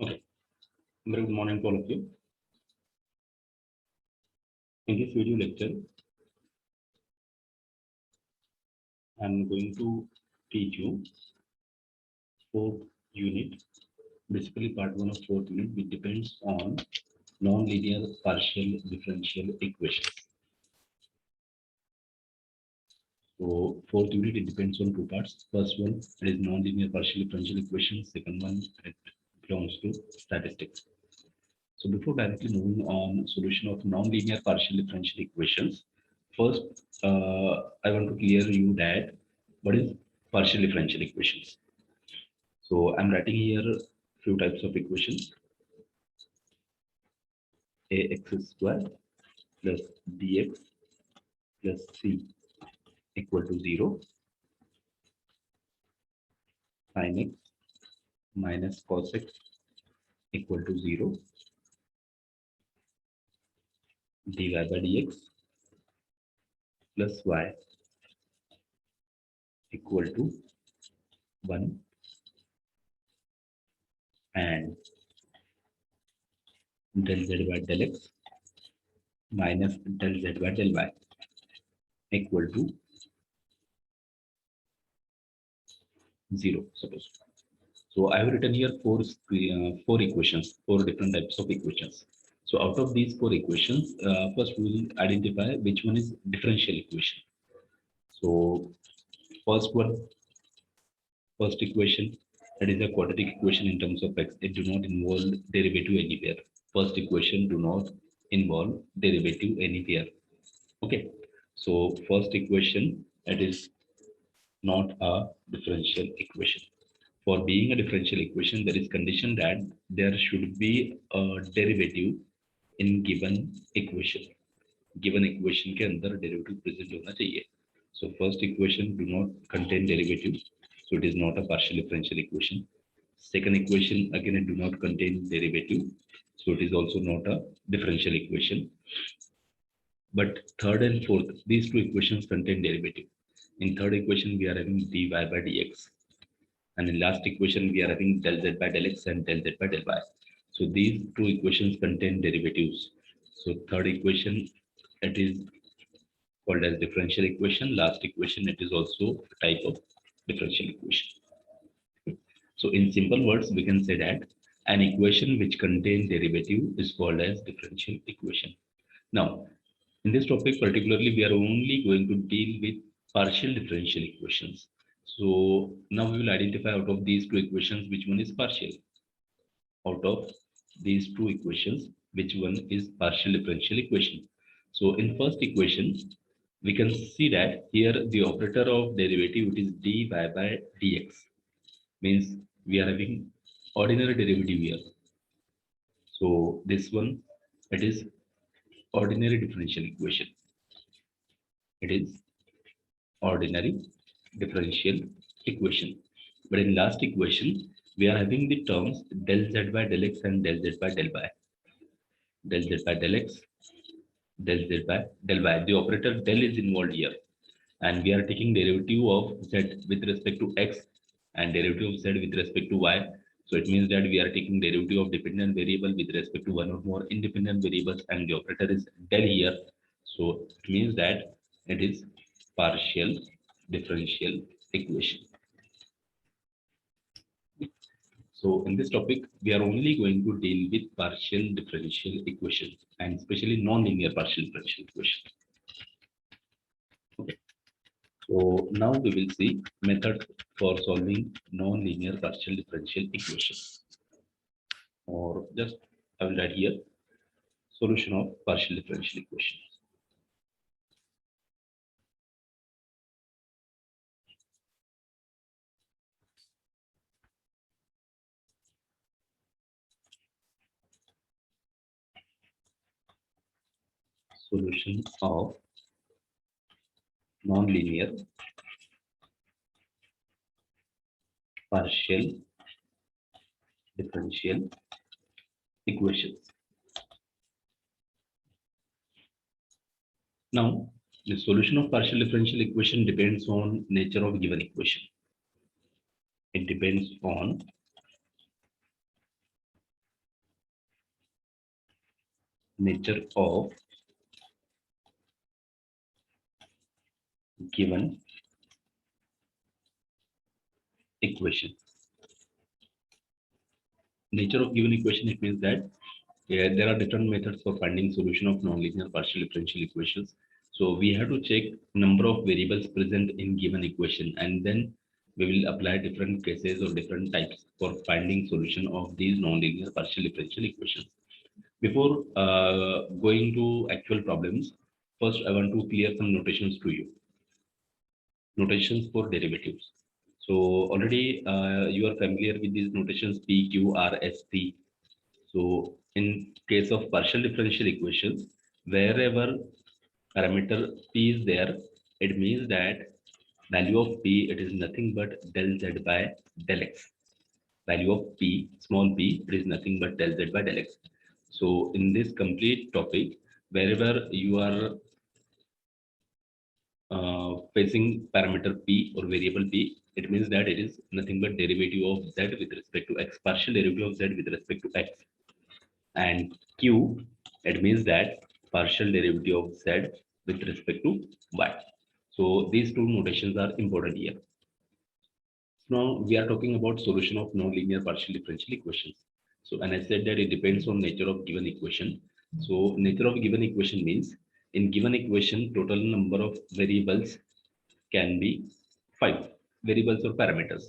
Okay, very good morning to all of you. In this video lecture, I'm going to teach you fourth unit, basically part one of fourth unit, which depends on non-linear partial differential equations. So fourth unit, it depends on two parts. First one, it is non-linear partial differential equations. Second one, it belongs to statistics. So before directly moving on solution of non-linear partial differential equations, first I want to clear you that what is partial differential equations. So I'm writing here few types of equations: ax square plus bx plus c equal to 0, sin x minus cos x equal to 0, dy by dx plus y equal to 1, and del z by del x minus del z by del y equal to 0, suppose. So I have written here four equations, four different types of equations. So out of these four equations, first we will identify which one is differential equation. So first one, first equation, that is a quadratic equation in terms of x. It do not involve derivative anywhere. First equation do not involve derivative anywhere. Okay. So first equation, that is not a differential equation. For being a differential equation, there is condition that there should be a derivative in given equation. Given equation के अंदर derivative present होना चाहिए. So first equation do not contain derivative, so it is not a partial differential equation. Second equation again it do not contain derivative, so it is also not a differential equation. But third and fourth, these two equations contain derivative. In third equation we are having dy by dx. And in last equation, we are having del z by del x and del z by del y. So these two equations contain derivatives. So third equation, it is called as differential equation. Last equation, it is also a type of differential equation. So in simple words, we can say that an equation which contains derivative is called as differential equation. Now, in this topic particularly, we are only going to deal with partial differential equations. So now we will identify out of these two equations which one is partial. Out of these two equations, which one is partial differential equation. So in first equation, we can see that here the operator of derivative is dy by dx, means we are having ordinary derivative here. So this one, it is ordinary differential equation. It is ordinary differential equation. But in last equation, we are having the terms del z by del x and del z by del y. Del z by del x, del z by del y. The operator del is involved here. And we are taking derivative of z with respect to x and derivative of z with respect to y. So it means that we are taking derivative of dependent variable with respect to one or more independent variables, and the operator is del here. So it means that it is partial differential equation. So in this topic, we are only going to deal with partial differential equations, and especially non-linear partial differential equations. Okay. So now we will see method for solving non-linear partial differential equations. Or just I will write here solution of partial differential equations. Solution of non-linear partial differential equations. Now, the solution of partial differential equation depends on nature of given equation. It depends on nature of given equation. Nature of given equation, it means that there are different methods for finding solution of nonlinear partial differential equations. So we have to check number of variables present in given equation, and then we will apply different cases or different types for finding solution of these nonlinear partial differential equations. Before going to actual problems, first I want to clear some notations to you. Notations for derivatives. So already you are familiar with these notations P, Q, R, S, T. So in case of partial differential equations, wherever parameter P is there, it means that value of P, it is nothing but del Z by del X. Value of P, small p, it is nothing but del Z by del X. So in this complete topic, wherever you are facing parameter p or variable p, it means that it is nothing but derivative of z with respect to x, partial derivative of z with respect to x. And q, it means that partial derivative of z with respect to y. So these two notations are important here. Now we are talking about solution of nonlinear partial differential equations. So, and I said that it depends on nature of given equation. So nature of given equation means in given equation, total number of variables can be 5 variables or parameters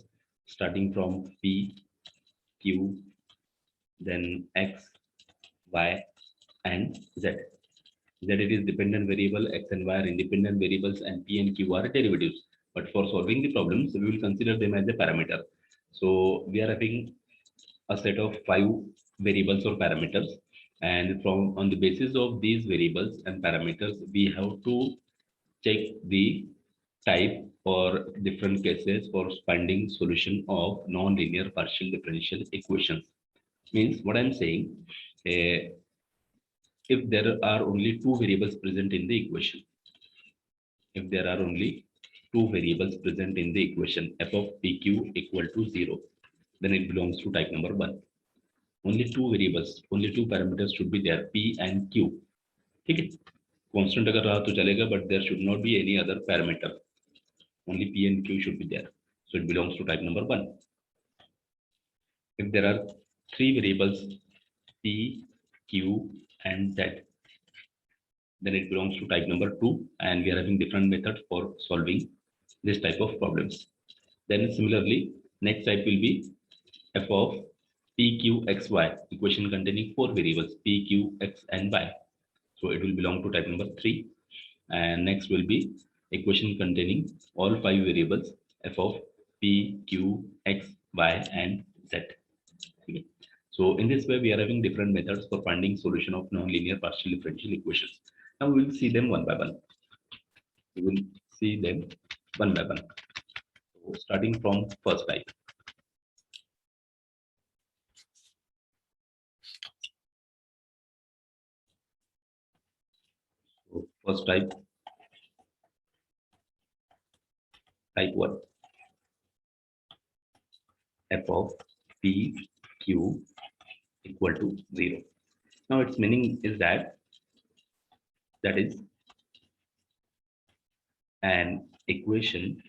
starting from P, Q, then X, Y, and Z. Z, it is dependent variable, X and Y are independent variables, and P and Q are derivatives. But for solving the problems, we will consider them as a parameter. So we are having a set of 5 variables or parameters, and from on the basis of these variables and parameters, we have to check the type or different cases for finding solution of non-linear partial differential equations. Means what I'm saying, if there are only two variables present in the equation, if there are only two variables present in the equation, f of pq equal to 0, then it belongs to type number 1. Only two variables, only two parameters should be there, p and q. Okay? Constant अगर रहा तो चलेगा, but there should not be any other parameter. Only P and Q should be there. So it belongs to type number 1. If there are three variables P, Q, and Z, then it belongs to type number 2, and we are having different methods for solving this type of problems. Then similarly, next type will be f of P, Q, X, Y, equation containing 4 variables P, Q, X, and Y. So it will belong to type number 3. And next will be equation containing all 5 variables f of p, q, x, y, and z. Okay. So in this way, we are having different methods for finding solution of nonlinear partial differential equations. Now we will see them one by one. We will see them one by one. So starting from first type. So first type 1, f of p, q equal to 0. Now its meaning is that is an equation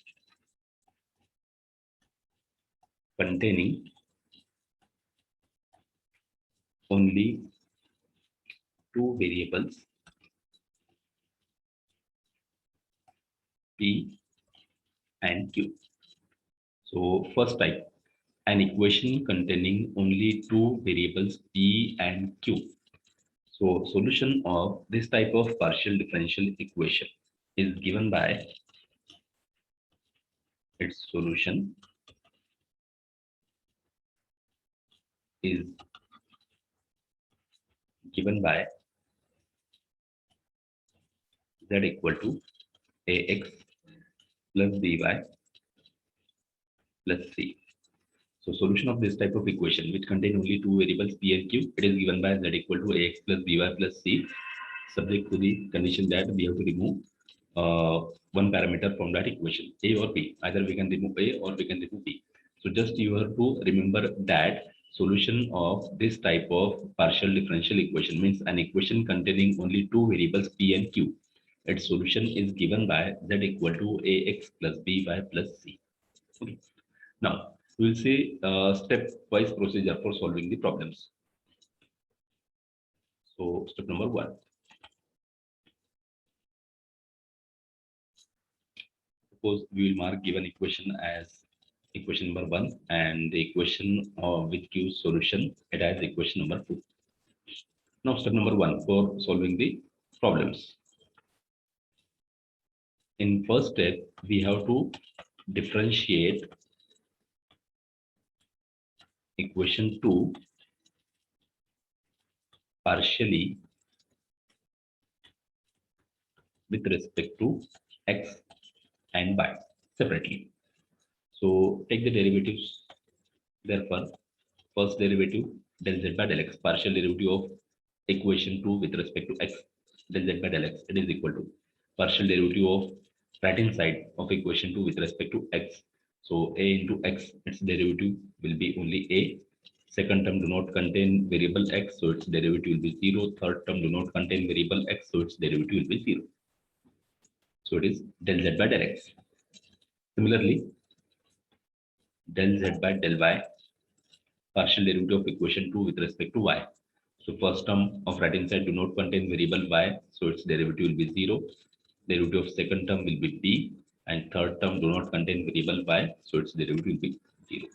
containing only two variables p and q. So first type, an equation containing only two variables p and q. So solution of this type of partial differential equation is given by its solution is given by z equal to ax plus by plus c. So solution of this type of equation, which contain only two variables p and q, it is given by z equal to ax plus by plus c, subject to the condition that we have to remove one parameter from that equation, a or b. Either we can remove a or we can remove b. So just you have to remember that solution of this type of partial differential equation means an equation containing only two variables p and q. Its solution is given by z equal to ax plus by plus c. Okay. Now we will see step-wise procedure for solving the problems. So step number one. Suppose we will mark given equation as equation number one and the equation which gives solution it as equation number two. Now step number one for solving the problems. In first step, we have to differentiate equation 2 partially with respect to x and y separately. So take the derivatives. Therefore, first derivative del z by del x, partial derivative of equation 2 with respect to x del z by del x, it is equal to partial derivative of right hand side of equation 2 with respect to x. So a into x, its derivative will be only a. Second term do not contain variable x, so its derivative will be 0. Third term do not contain variable x, so its derivative will be 0. So it is del z by del x. Similarly, del z by del y, partial derivative of equation 2 with respect to y. So first term of right hand side do not contain variable y, so its derivative will be 0. Derivative of second term will be b, and third term do not contain variable y, so its derivative will be 0.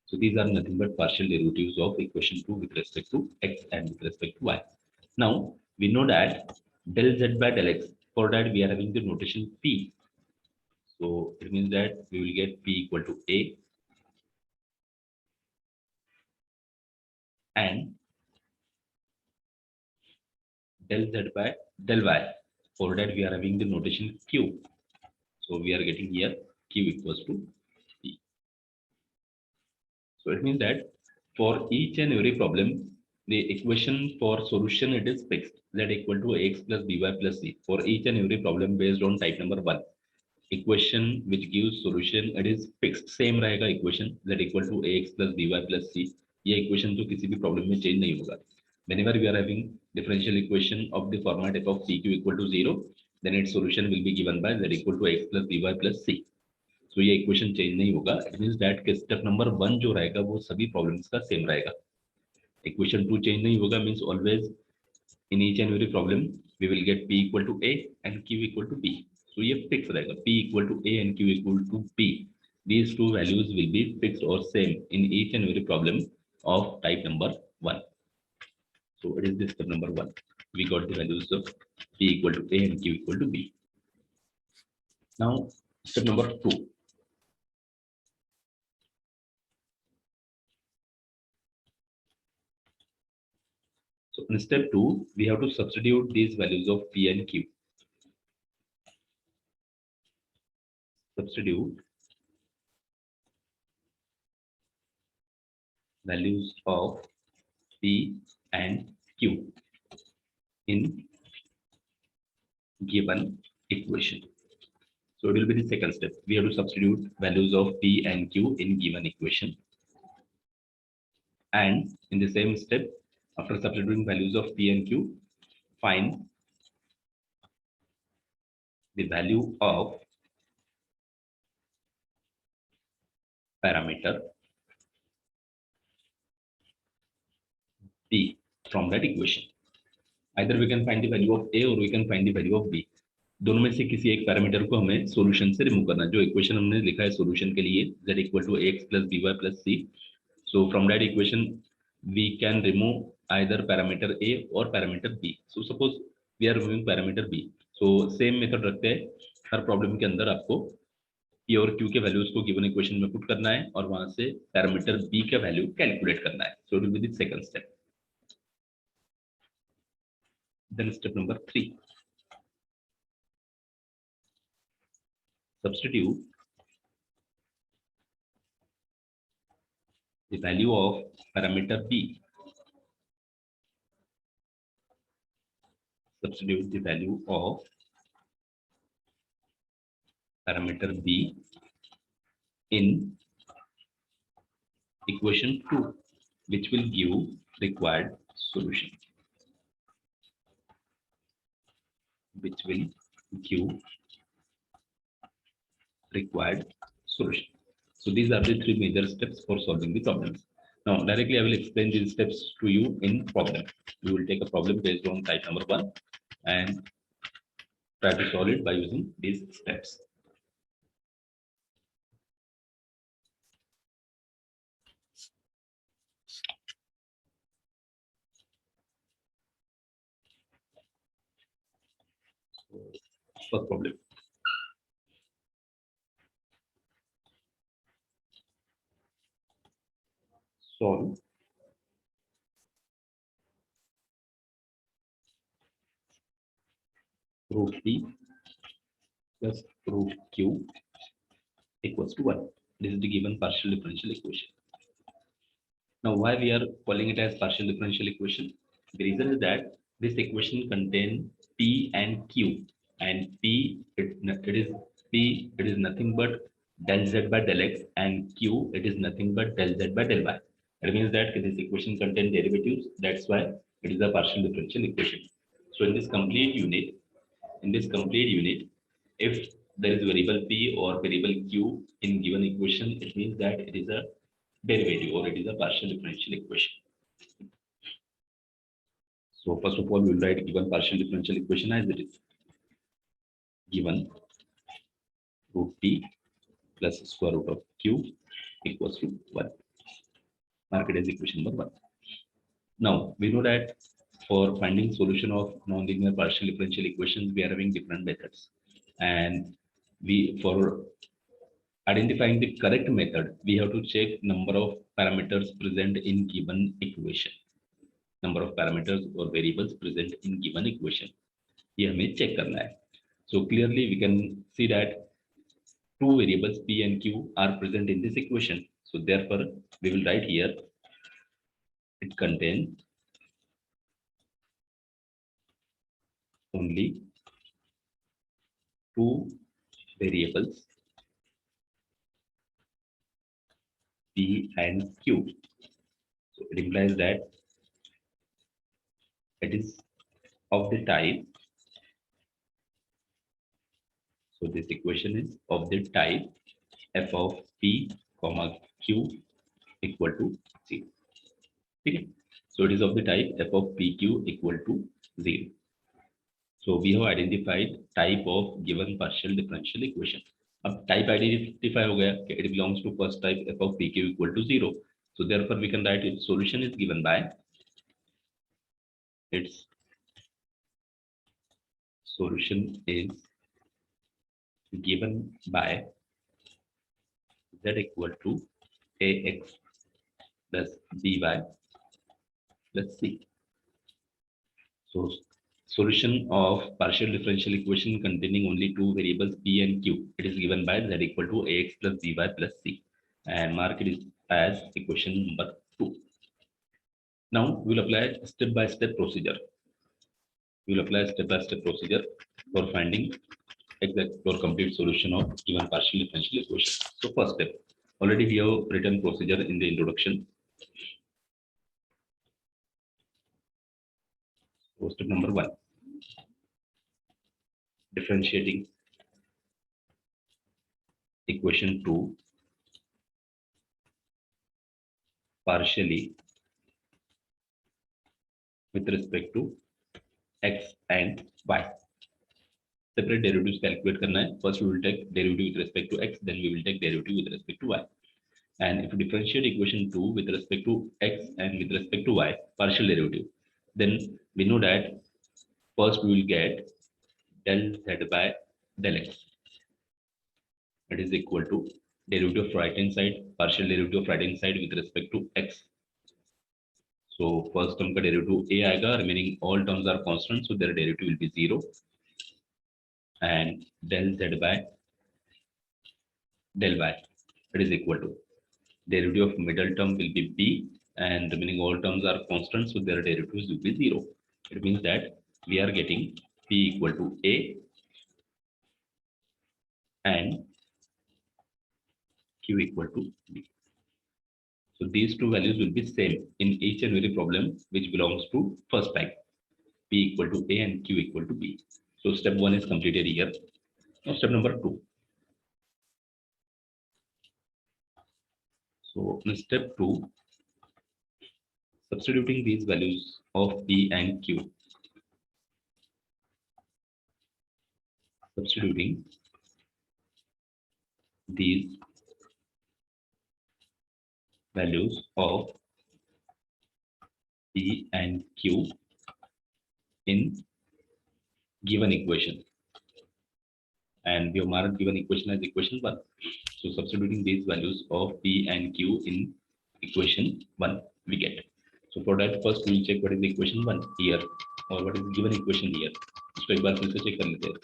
So these are nothing but partial derivatives of equation 2 with respect to x and with respect to y. Now we know that del z by del x, for that we are having the notation p. So it means that we will get p equal to a, and del z by del y, for that we are having the notation q. So we are getting here q equals to p. So it means that for each and every problem, the equation for solution it is fixed, z equal to ax plus by plus c. For each and every problem based on type number 1, equation which gives solution it is fixed, same रहेगा equation z equal to ax plus by plus c. ये equation तो किसी भी problem में change नहीं होगा. Whenever we are having differential equation of the format f of pq equal to 0, then its solution will be given by z equal to x plus by plus c. So ये equation change नहीं होगा. It means that कि step number 1 जो रहेगा वो सभी problems का same रहेगा. इक्वेशन 2 चेंज नहीं होगा, means always in each and every problem we will get p equal to a and q equal to b. So ये फिक्स रहेगा, p equal to a and q equal to b. These two values will be fixed or same in each and every problem of type number 1. So it is this step number 1. We got the values of p equal to a and q equal to b. Now step number 2. So in step 2, we have to substitute these values of p and q. Substitute values of p and q in given equation. So it will be the second step. We have to substitute values of p and q in given equation. And in the same step, after substituting values of p and q, find the value of parameter p from that equation. Either we can find the value of a or we can find the value of b. दोनों में से किसी एक parameter को हमें solution से remove करना. जो इक्वेशन हमने लिखा है सॉल्यूशन के लिए z equal to ax plus by plus c. So from that equation we can remove either parameter a or parameter b. So suppose we are removing parameter b. So same method रखते हैं. हर problem के अंदर आपको p और q के values को given equation में put करना है और वहां से पैरामीटर b का वैल्यू कैलकुलेट करना है. So it will be the second step. Then step number 3. Substitute the value of parameter b. Substitute the value of parameter b in equation 2, which will give required solution. Which will give required solution. So these are the three major steps for solving the problems. Now directly I will explain these steps to you in problem. We will take a problem based on type number 1 and try to solve it by using these steps. First problem. Solve root p plus root q equals to 1. This is the given partial differential equation. Now why we are calling it as partial differential equation? The reason is that this equation contains p and q, and it is nothing but del z by del x, and q it is nothing but del z by del y. It means that this equation contains derivatives. That's why it is a partial differential equation. So in this complete unit, if there is variable p or variable q in given equation, it means that it is a derivative or it is a partial differential equation. So first of all, we will write given partial differential equation as it is. Given root p plus square root of q equals to 1. Mark it as equation number 1. Now we know that for finding solution of nonlinear partial differential equations, we are having different methods, and for identifying the correct method, we have to check number of parameters present in given equation. Number of parameters or variables present in given equation. ये हमें check करना है. So clearly we can see that two variables p and q are present in this equation. So therefore we will write here it contains only two variables p and q. So it implies that it is of the type. So this equation is of the type f of p comma q equal to 0. Okay. So it is of the type f of pq equal to 0. So we have identified type of given partial differential equation. अब type identify हो गया कि it belongs to first type f of pq equal to 0. So therefore we can write its solution is given by its solution is given by z equal to ax plus by plus c. So solution of partial differential equation containing only two variables p and q. It is given by z equal to ax plus by plus c, and mark it as equation number 2. Now we will apply step-by-step procedure. We will apply step-by-step procedure for finding exact or complete solution of given partial differential equation. So first step, already we have written procedure in the introduction. So step number 1, differentiating equation 2 partially with respect to x and y. Separate derivatives calculate करना है. First we will take derivative with respect to x, then we will take derivative with respect to y. And if you differentiate equation 2 with respect to x and with respect to y, partial derivative, then we know that first we will get del z by del x. It is equal to derivative of right hand side, partial derivative of right hand side with respect to x. So first term का derivative a आएगा, remaining all terms are constant, so their derivative will be 0. And del z by del y, it is equal to derivative of middle term will be b, and remaining all terms are constant, so their derivatives will be 0. It means that we are getting p equal to a and q equal to b. So these two values will be same in each and every problem which belongs to first type. P equal to A and Q equal to B. So step 1 is completed here. Now step number 2. So in step 2, substituting these values of P and Q. Substituting these values of P and Q in given equation. And we have marked given equation as equation 1. So substituting these values of P and Q in equation 1 we get. So for that first we will check what is the equation 1 here or what is the given equation here. इसको एक बार फिर से check कर लेते हैं.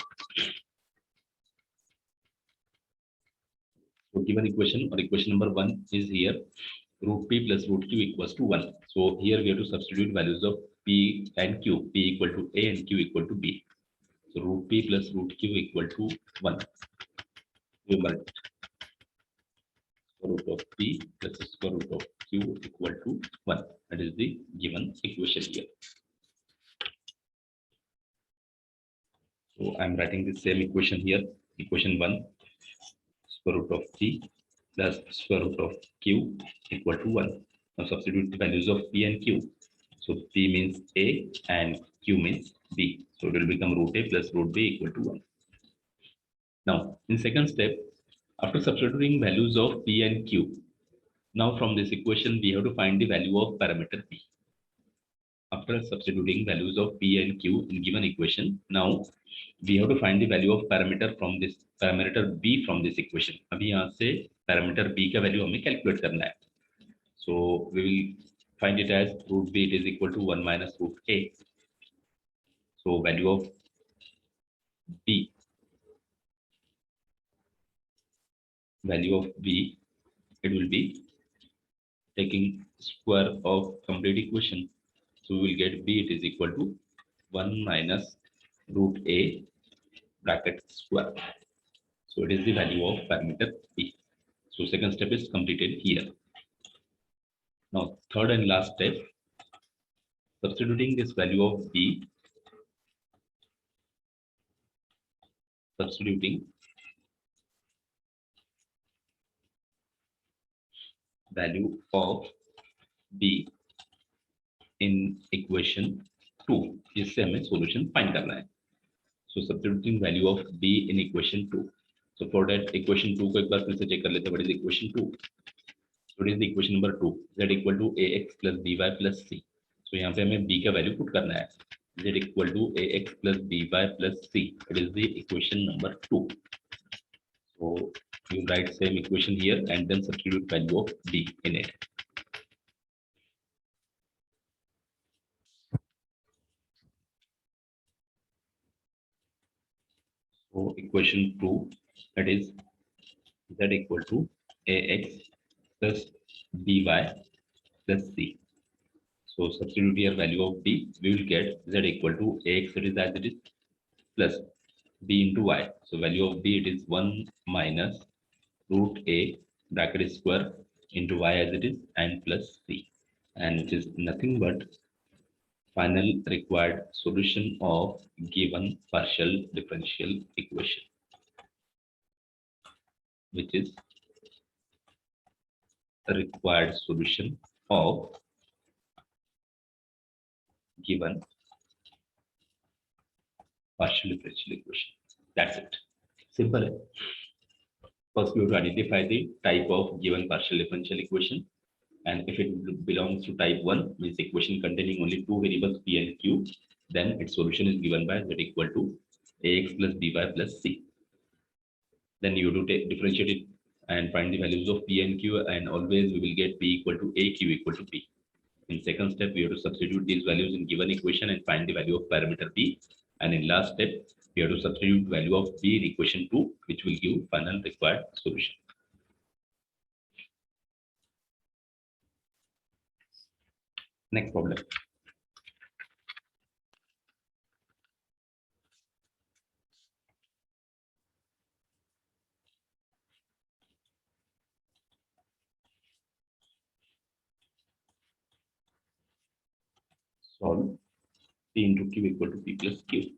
So given equation or equation number 1 is here root P plus root Q equals to 1. So here we have to substitute values of P and Q. P equal to A and Q equal to B. So root P plus root Q equal to 1. Square root of P plus square root of Q equal to 1. That is the given equation here. So I'm writing the same equation here. Equation 1, square root of P plus square root of Q equal to 1. Now substitute the values of P and Q. So P means A and Q means B. So it will become root A plus root B equal to 1. Now in second step, after substituting values of P and Q, now from this equation we have to find the value of parameter P. After substituting values of P and Q in given equation, now we have to find the value of parameter from this parameter B from this equation. अभी यहाँ से parameter B का value हमें calculate करना है. So we will find it as root B it is equal to 1 minus root A. So value of B it will be taking square of complete equation. So we will get B it is equal to 1 minus root A bracket square. So it is the value of parameter B. So second step is completed here. Now third and last step, substituting this value of B, substituting value of B in equation 2, जिससे हमें solution find करना है. So substituting value of B in equation 2. So for that equation 2 को एक बार फिर से check कर लेते हैं. What is equation 2? So it is the equation number 2. Z equal to AX plus BY plus C. So यहाँ पे हमें B का value put करना है. Z equal to AX plus BY plus C. It is the equation number 2. So you write same equation here and then substitute value of B in it. So equation 2, that is Z equal to AX plus BY plus C. So substitute here value of B, we will get Z equal to AX, it is as it is, plus B into Y. So value of B it is 1 minus root A bracket square into Y as it is and plus C, and it is nothing but final required solution of given partial differential equation, which is the required solution of given partial differential equation. That's it. Simple. First, we have to identify the type of given partial differential equation. And if it belongs to type 1, means equation containing only two variables P and Q, then its solution is given by Z equal to AX plus BY plus C. Then you have to differentiate it and find the values of P and Q, and always we will get P equal to A, Q equal to P. In second step, we have to substitute these values in given equation and find the value of parameter P. And in last step, we have to substitute value of P in equation 2, which will give final required solution. Next problem. solve P into Q equal to P plus Q.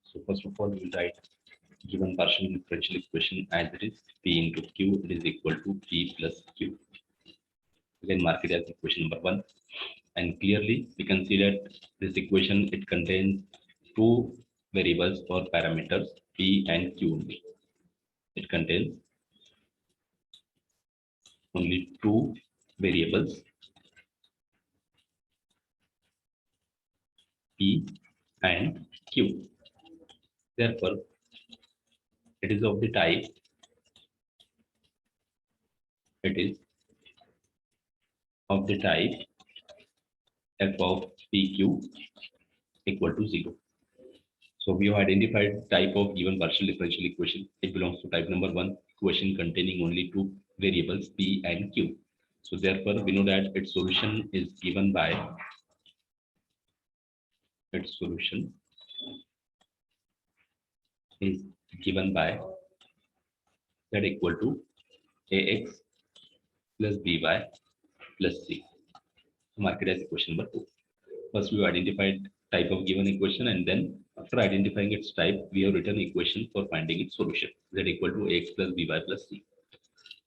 So first of all, we will write given partial differential equation as it is P into Q, it is equal to P plus Q. Again, mark it as equation number 1. And clearly, we can see that this equation, it contains two variables or parameters, P and Q only. It contains only two variables, P and Q. Therefore, it is of the type, it is of the type f of PQ equal to 0. So we have identified type of given partial differential equation. It belongs to type number 1, equation containing only two variables P and Q. So therefore, we know that its solution is given by its solution is given by z equal to ax plus by plus c. Mark it as equation number 2. First, we have identified type of given equation, and then after identifying its type, we have written equation for finding its solution. Z equal to ax plus by plus c.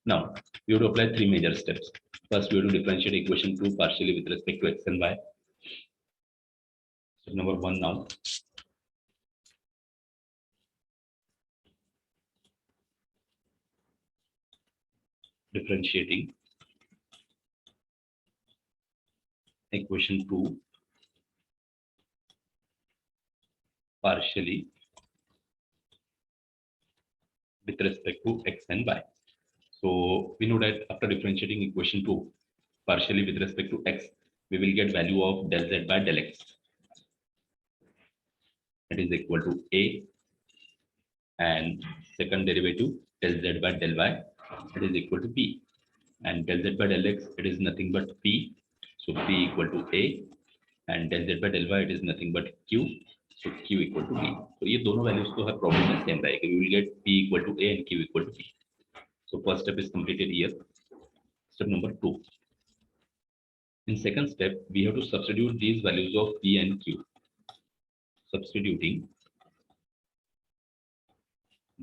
Now, we have to apply three major steps. First, we have to differentiate equation 2 partially with respect to x and y. Step number 1 now. Differentiating equation 2 partially with respect to x and y. So we know that after differentiating equation 2 partially with respect to x, we will get value of del z by del x. It is equal to a, and second derivative del z by del y, it is equal to b, and del z by del x, it is nothing but p. So p equal to a, and del z by del y, it is nothing but q. So q equal to b. So ये दोनों values तो हर problem में same रहेगा. We will get p equal to a and q equal to b. So first step is completed here. Step number 2. In second step, we have to substitute these values of p and q. Substituting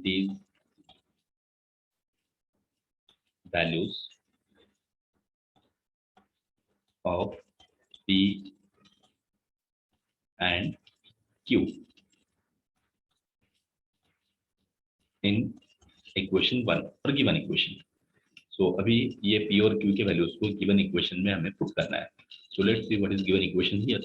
these values of p and q in equation 1 or given equation. So अभी ये p और q के values को given equation में हमें put करना है. So let's see what is given equation here.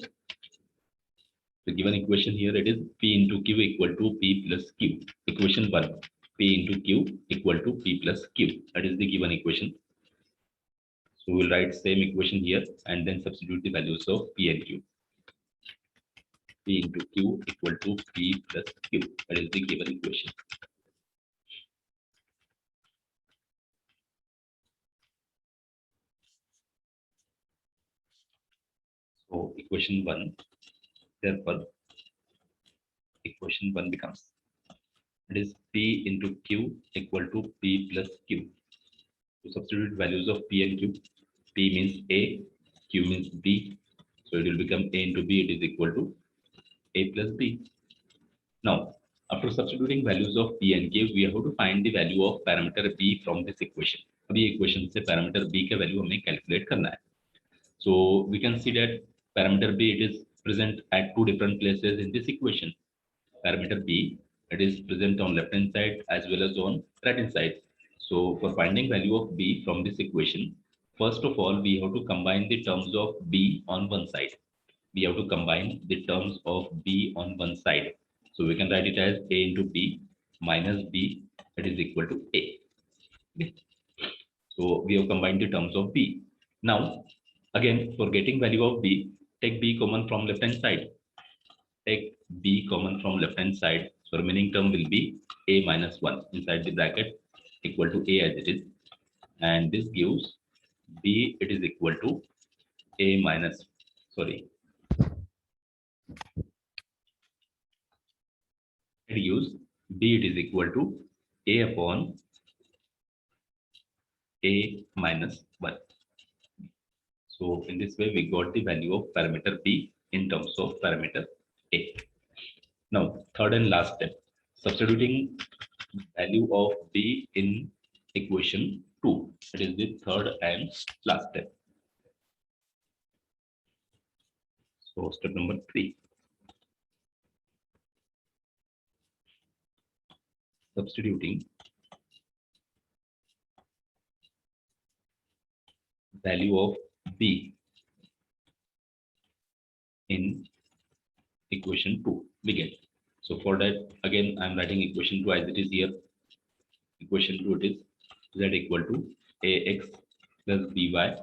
The given equation here, it is p into q equal to p plus q. Equation 1, p into q equal to p plus q. That is the given equation. So we'll write same equation here and then substitute the values of p and q. P into q equal to p plus q. That is the given equation. So equation 1, therefore equation 1 becomes, it is p into q equal to p plus q. To substitute values of p and q, p means a, q means b. So it will become a into b, it is equal to a plus b. Now, after substituting values of p and q, we have to find the value of parameter b from this equation. अभी equation से parameter b का value हमें calculate करना है. So we can see that parameter b, it is present at two different places in this equation. Parameter b, it is present on left hand side as well as on right hand side. So for finding value of b from this equation, first of all, we have to combine the terms of b on one side. We have to combine the terms of b on one side. So we can write it as a into b minus b, that is equal to a. Okay. So we have combined the terms of b. Now, again, for getting value of b, take b common from left hand side. Take b common from left hand side. So remaining term will be a minus 1 inside the bracket equal to a as it is. And this gives b, it is equal to a minus, sorry. It gives b, it is equal to a upon a minus 1. So in this way, we got the value of parameter b in terms of parameter a. Now, third and last step, substituting value of b in equation 2. It is the third and last step. So step number 3. Substituting value of b in equation 2 we get. So for that, again, I'm writing equation 2 as it is here. Equation 2, it is z equal to ax plus by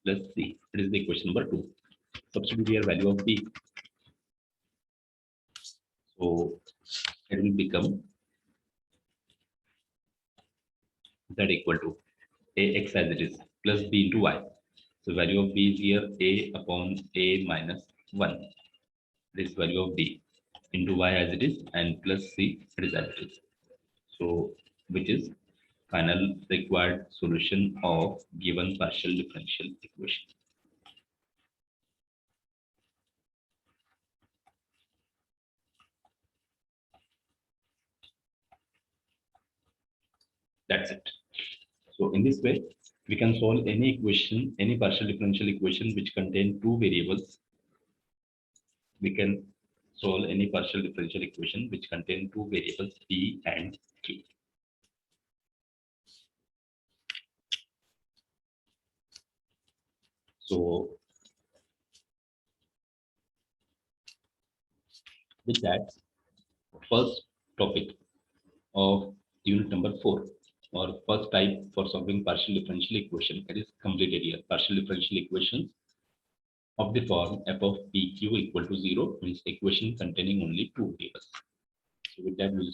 plus c. It is the equation number 2. Substitute here value of b. So it will become z equal to ax as it is plus b into y. So value of b is here a upon a minus 1. This value of b into y as it is and plus c it is as it is. So which is final required solution of given partial differential equation. That's it. So in this way, we can solve any equation, any partial differential equation which contain two variables. We can solve any partial differential equation which contain two variables p and q. So with that, first topic of unit number 4 or first type for solving partial differential equation, it is completed here. Partial differential equations of the form f of pq equal to 0 means equation containing only two variables. So with that, we'll